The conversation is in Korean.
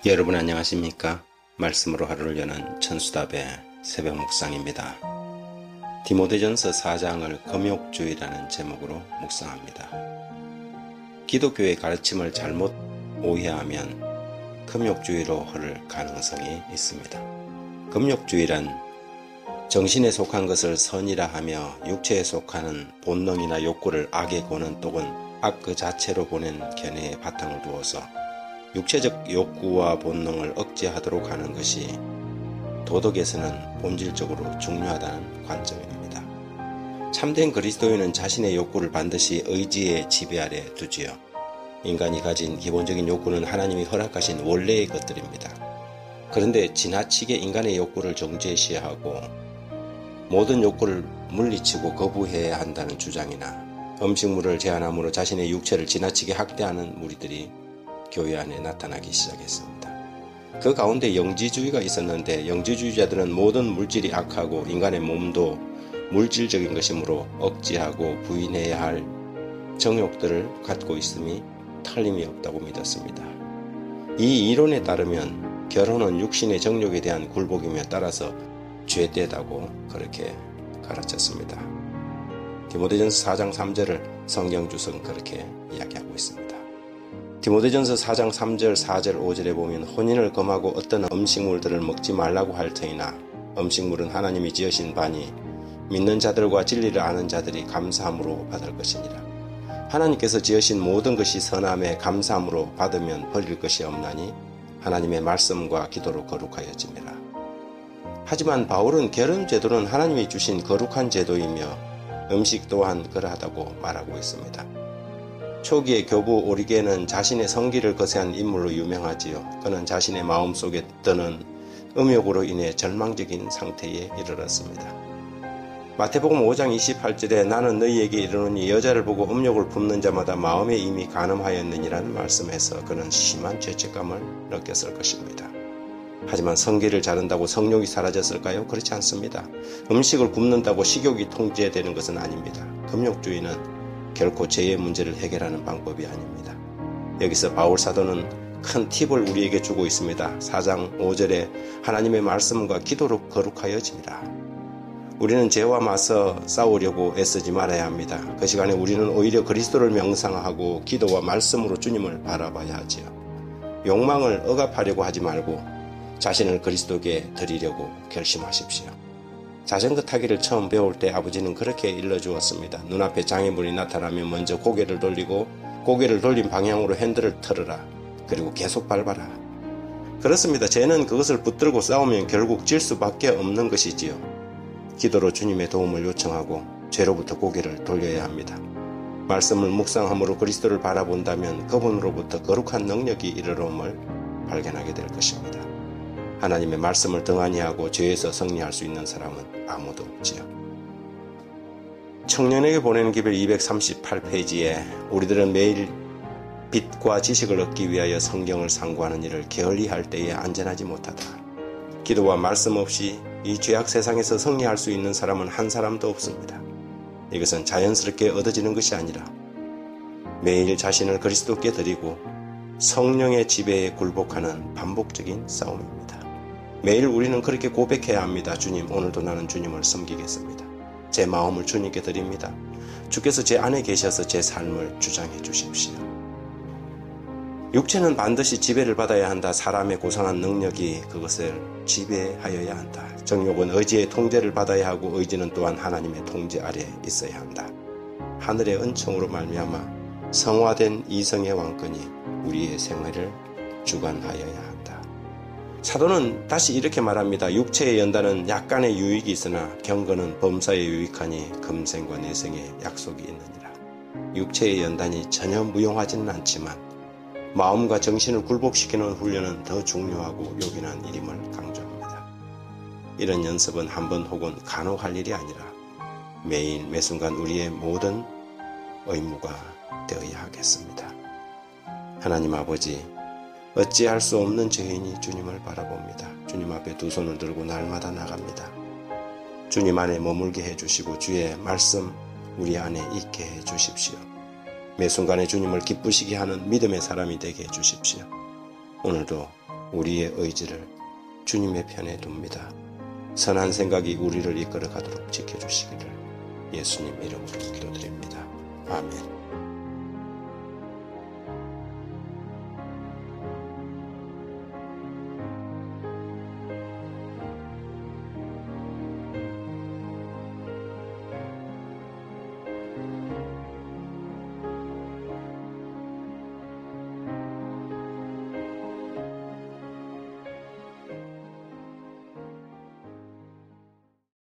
여러분 안녕하십니까? 말씀으로 하루를 여는 천수답의 새벽 묵상입니다. 디모데전서 4장을 금욕주의라는 제목으로 묵상합니다. 기독교의 가르침을 잘못 오해하면 금욕주의로 흐를 가능성이 있습니다. 금욕주의란 정신에 속한 것을 선이라 하며 육체에 속하는 본능이나 욕구를 악의 고는 또는 악 그 자체로 보낸 견해에 바탕을 두어서 육체적 욕구와 본능을 억제하도록 하는 것이 도덕에서는 본질적으로 중요하다는 관점입니다. 참된 그리스도인은 자신의 욕구를 반드시 의지의 지배 아래 두지요. 인간이 가진 기본적인 욕구는 하나님이 허락하신 원래의 것들입니다. 그런데 지나치게 인간의 욕구를 정죄시하고 모든 욕구를 물리치고 거부해야 한다는 주장이나 음식물을 제한함으로 자신의 육체를 지나치게 학대하는 무리들이 교회 안에 나타나기 시작했습니다. 그 가운데 영지주의가 있었는데 영지주의자들은 모든 물질이 악하고 인간의 몸도 물질적인 것이므로 억제하고 부인해야 할 정욕들을 갖고 있음이 틀림이 없다고 믿었습니다. 이 이론에 따르면 결혼은 육신의 정욕에 대한 굴복이며 따라서 죄되다고 그렇게 가르쳤습니다. 디모데전서 4장 3절을 성경주석은 그렇게 이야기하고 있습니다. 디모데전서 4장 3절, 4절, 5절에 보면 혼인을 금하고 어떤 음식물들을 먹지 말라고 할 터이나 음식물은 하나님이 지으신 바니 믿는 자들과 진리를 아는 자들이 감사함으로 받을 것이니라. 하나님께서 지으신 모든 것이 선함에 감사함으로 받으면 버릴 것이 없나니 하나님의 말씀과 기도로 거룩하여짐이라. 하지만 바울은 결혼 제도는 하나님이 주신 거룩한 제도이며 음식 또한 그러하다고 말하고 있습니다. 초기의 교부 오리게는 자신의 성기를 거세한 인물로 유명하지요. 그는 자신의 마음속에 드는 음욕으로 인해 절망적인 상태에 이르렀습니다. 마태복음 5장 28절에 나는 너희에게 이르노니 여자를 보고 음욕을 품는 자마다 마음에 이미 간음하였느니라는 말씀에서 그는 심한 죄책감을 느꼈을 것입니다. 하지만 성기를 자른다고 성욕이 사라졌을까요? 그렇지 않습니다. 음식을 굽는다고 식욕이 통제되는 것은 아닙니다. 금욕주의는 결코 죄의 문제를 해결하는 방법이 아닙니다. 여기서 바울 사도는 큰 팁을 우리에게 주고 있습니다. 4장 5절에 하나님의 말씀과 기도로 거룩하여지라. 우리는 죄와 맞서 싸우려고 애쓰지 말아야 합니다. 그 시간에 우리는 오히려 그리스도를 명상하고 기도와 말씀으로 주님을 바라봐야 하지요. 욕망을 억압하려고 하지 말고 자신을 그리스도께 드리려고 결심하십시오. 자전거 타기를 처음 배울 때 아버지는 그렇게 일러주었습니다. 눈앞에 장애물이 나타나면 먼저 고개를 돌리고 고개를 돌린 방향으로 핸들을 틀어라. 그리고 계속 밟아라. 그렇습니다. 죄는 그것을 붙들고 싸우면 결국 질 수밖에 없는 것이지요. 기도로 주님의 도움을 요청하고 죄로부터 고개를 돌려야 합니다. 말씀을 묵상함으로 그리스도를 바라본다면 그분으로부터 거룩한 능력이 이르러옴을 발견하게 될 것입니다. 하나님의 말씀을 등한히 하고 죄에서 승리할 수 있는 사람은 아무도 없지요. 청년에게 보내는 기별 238페이지에 우리들은 매일 빛과 지식을 얻기 위하여 성경을 상고하는 일을 게을리할 때에 안전하지 못하다. 기도와 말씀 없이 이 죄악 세상에서 승리할 수 있는 사람은 한 사람도 없습니다. 이것은 자연스럽게 얻어지는 것이 아니라 매일 자신을 그리스도께 드리고 성령의 지배에 굴복하는 반복적인 싸움입니다. 매일 우리는 그렇게 고백해야 합니다. 주님, 오늘도 나는 주님을 섬기겠습니다. 제 마음을 주님께 드립니다. 주께서 제 안에 계셔서 제 삶을 주장해 주십시오. 육체는 반드시 지배를 받아야 한다. 사람의 고상한 능력이 그것을 지배하여야 한다. 정욕은 의지의 통제를 받아야 하고 의지는 또한 하나님의 통제 아래 있어야 한다. 하늘의 은총으로 말미암아 성화된 이성의 왕권이 우리의 생활을 주관하여야 한다. 사도는 다시 이렇게 말합니다. 육체의 연단은 약간의 유익이 있으나 경건은 범사에 유익하니 금생과 내생의 약속이 있느니라. 육체의 연단이 전혀 무용하지는 않지만 마음과 정신을 굴복시키는 훈련은 더 중요하고 요긴한 일임을 강조합니다. 이런 연습은 한 번 혹은 간혹 할 일이 아니라 매일 매순간 우리의 모든 의무가 되어야 하겠습니다. 하나님 아버지, 어찌할 수 없는 죄인이 주님을 바라봅니다. 주님 앞에 두 손을 들고 날마다 나갑니다. 주님 안에 머물게 해주시고 주의 말씀 우리 안에 있게 해주십시오. 매 순간에 주님을 기쁘시게 하는 믿음의 사람이 되게 해주십시오. 오늘도 우리의 의지를 주님의 편에 둡니다. 선한 생각이 우리를 이끌어 가도록 지켜주시기를 예수님 이름으로 기도드립니다. 아멘.